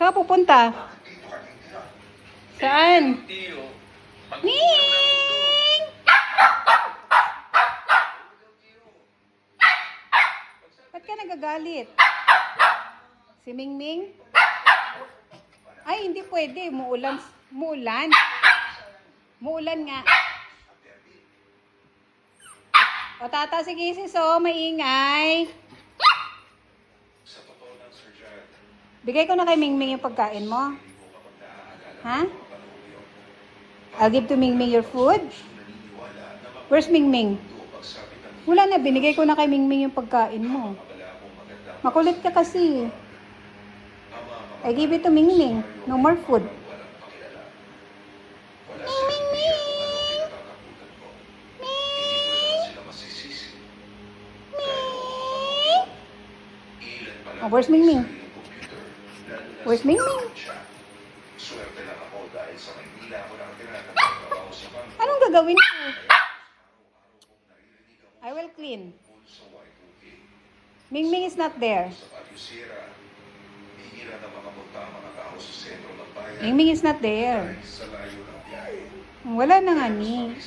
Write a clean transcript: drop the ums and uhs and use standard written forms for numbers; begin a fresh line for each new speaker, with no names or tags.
Saan ka pupunta? Saan? Ming! Ba't ka nagagalit? Si Mingming? Ay, hindi pwede. Muulan. Muulan. Muulan nga. O tata, sige sis, maingay. Bigay ko na kay Mingming yung pagkain mo. Ha? I'll give to Mingming your food. Where's Mingming? Wala na, binigay ko na kay Mingming yung pagkain mo. Makulit ka kasi. I give it to Mingming. No more food. Ming! Oh, where's Mingming? Where's Mingming? Anong gagawin ko? I will clean. Mingming is not there. Mingming is not there. Wala na nga ni.